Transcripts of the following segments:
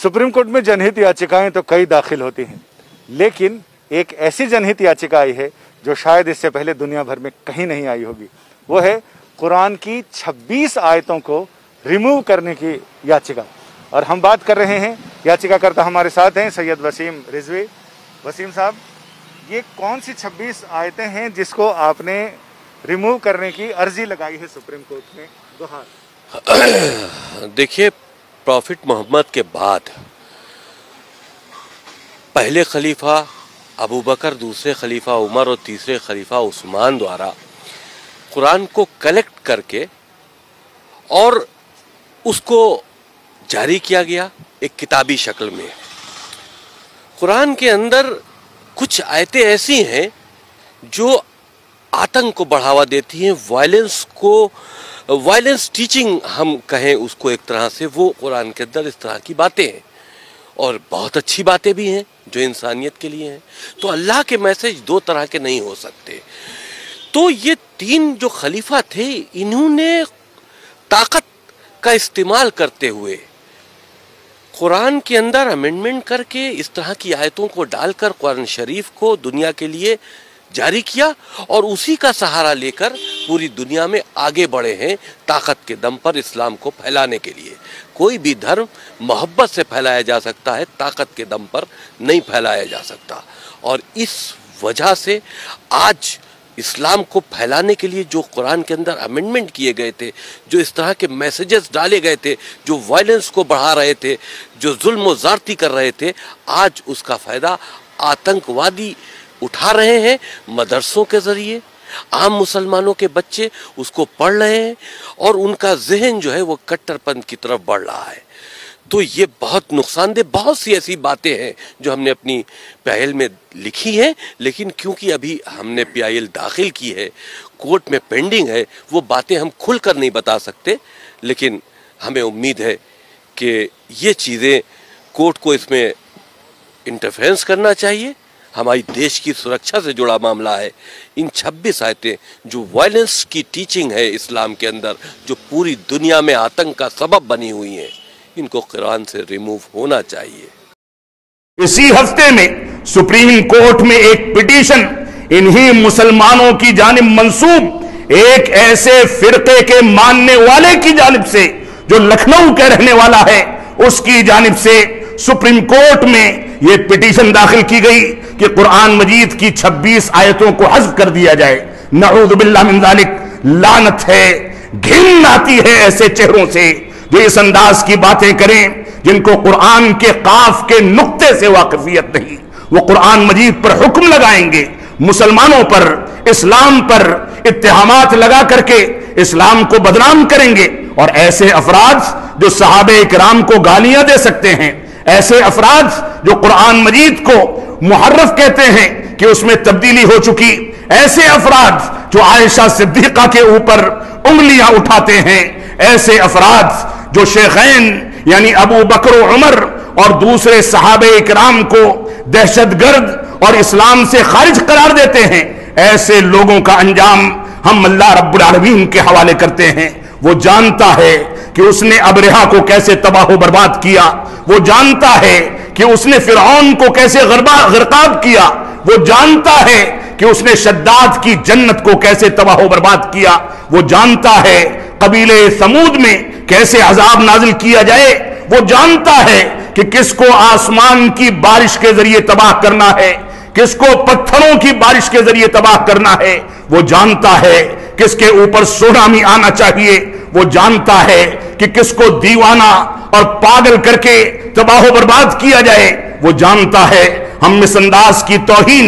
Supreme court में जनहित याचिकाएं तो कई दाखिल होती हैं, लेकिन एक ऐसी जनहित याचिका आई है जो शायद इससे पहले दुनिया भर में कहीं नहीं आई होगी। वो है कुरान की 26 आयतों को रिमूव करने की याचिका। और हम बात कर रहे हैं, याचिकाकर्ता हमारे साथ हैं सैयद वसीम रिजवी। वसीम साहब, ये कौन सी 26 आयतें हैं जिसको आपने रिमूव करने की अर्जी लगाई है सुप्रीम कोर्ट में? देखिए, प्रॉफिट मोहम्मद के बाद पहले खलीफा अबू बकर, दूसरे खलीफा उमर और तीसरे खलीफा उस्मान द्वारा कुरान को कलेक्ट करके और उसको जारी किया गया एक किताबी शक्ल में। कुरान के अंदर कुछ आयतें ऐसी हैं जो आतंक को बढ़ावा देती हैं, वायलेंस टीचिंग हम कहें उसको एक तरह से, वो कुरान के अंदर इस तरह की बातें हैं और बहुत अच्छी बातें भी हैं जो इंसानियत के लिए हैं। तो अल्लाह के मैसेज दो तरह के नहीं हो सकते। तो ये तीन जो खलीफा थे, इन्होंने ताकत का इस्तेमाल करते हुए कुरान के अंदर अमेंडमेंट करके इस तरह की आयतों को डालकर कुरान शरीफ को दुनिया के लिए जारी किया और उसी का सहारा लेकर पूरी दुनिया में आगे बढ़े हैं ताकत के दम पर इस्लाम को फैलाने के लिए। कोई भी धर्म मोहब्बत से फैलाया जा सकता है, ताकत के दम पर नहीं फैलाया जा सकता। और इस वजह से आज इस्लाम को फैलाने के लिए जो कुरान के अंदर अमेंडमेंट किए गए थे, जो इस तरह के मैसेजेस डाले गए थे, जो वायलेंस को बढ़ा रहे थे, जो जुल्म व ज़्यादती कर रहे थे, आज उसका फ़ायदा आतंकवादी उठा रहे हैं। मदरसों के ज़रिए आम मुसलमानों के बच्चे उसको पढ़ रहे हैं और उनका जहन जो है वो कट्टरपंथ की तरफ बढ़ रहा है। तो ये बहुत नुकसानदेह, बहुत सी ऐसी बातें हैं जो हमने अपनी पीआईएल में लिखी हैं, लेकिन क्योंकि अभी हमने पीआईएल दाखिल की है, कोर्ट में पेंडिंग है, वो बातें हम खुलकर नहीं बता सकते। लेकिन हमें उम्मीद है कि ये चीज़ें कोर्ट को इसमें इंटरफेरेंस करना चाहिए। हमारी देश की सुरक्षा से जुड़ा मामला है। इन 26 आयतें जो वायलेंस की टीचिंग है इस्लाम के अंदर, जो पूरी दुनिया में आतंक का सबब बनी हुई हैं, इनको कुरान से रिमूव होना चाहिए। इसी हफ्ते में सुप्रीम कोर्ट में एक पिटीशन इन्हीं मुसलमानों की जानिब मंसूब एक ऐसे फिरके के मानने वाले की जानिब से जो लखनऊ के रहने वाला है, उसकी जानिब से सुप्रीम कोर्ट में यह पिटीशन दाखिल की गई कि कुरान मजीद की 26 आयतों को हज़्फ कर दिया जाए। नऊज़ु बिल्लाह मिन ज़ालिक। लानत है, घिन आती है ऐसे चेहरों से जो इस अंदाज की बातें करें, जिनको कुरान के काफ के नुक्ते से वाकिफियत नहीं। वो कुरान मजीद पर हुक्म लगाएंगे, मुसलमानों पर, इस्लाम पर इत्तेहामात लगा करके इस्लाम को बदनाम करेंगे। और ऐसे अफराद जो सहाबे इकराम को गालियां दे सकते हैं, ऐसे अफराद जो कुरान मजीद को मुहर्रफ कहते हैं कि उसमें तब्दीली हो चुकी, ऐसे अफराद जो आयशा सिद्दीका के ऊपर उंगलियां उठाते हैं, ऐसे अफराद जो शेखैन यानी अबू बकर उमर और दूसरे सहाबे इकराम को दहशतगर्द और इस्लाम से खारिज करार देते हैं, ऐसे लोगों का अंजाम हम अल्लाह रब्बुल आलमीन के हवाले करते हैं। वो जानता है कि उसने अबरहा को कैसे तबाह बर्बाद किया, वो जानता है कि उसने फिरौन को कैसे गरकाब किया, वो जानता है कि उसने शद्दाद की जन्नत को कैसे तबाह बर्बाद किया, वो जानता है कबीले समूद में कैसे अजाब नाजिल किया जाए, वो जानता है कि किसको आसमान की बारिश के जरिए तबाह करना है, किसको पत्थरों की बारिश के जरिए तबाह करना है, वो जानता है किसके ऊपर सुनामी आना चाहिए, वो जानता है कि किसको दीवाना और पागल करके तबाह बर्बाद किया जाए, वो जानता है। हम इस अंदाज की तौहीन,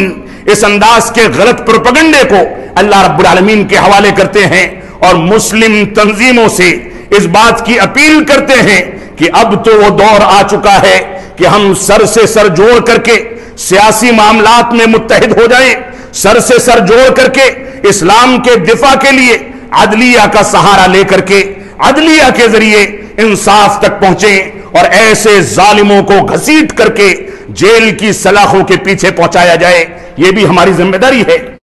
इस अंदाज के गलत प्रोपेगेंडे को अल्लाह रब्बुल आलमीन के हवाले करते हैं और मुस्लिम तंजीमों से इस बात की अपील करते हैं कि अब तो वो दौर आ चुका है कि हम सर से सर जोड़ करके सियासी मामलात में मुत्तहिद हो जाएं, सर से सर जोड़ करके इस्लाम के दिफा के लिए अदलिया का सहारा लेकर के अदलिया के जरिए इंसाफ तक पहुंचे और ऐसे जालिमों को घसीट करके जेल की सलाखों के पीछे पहुंचाया जाए। यह भी हमारी जिम्मेदारी है।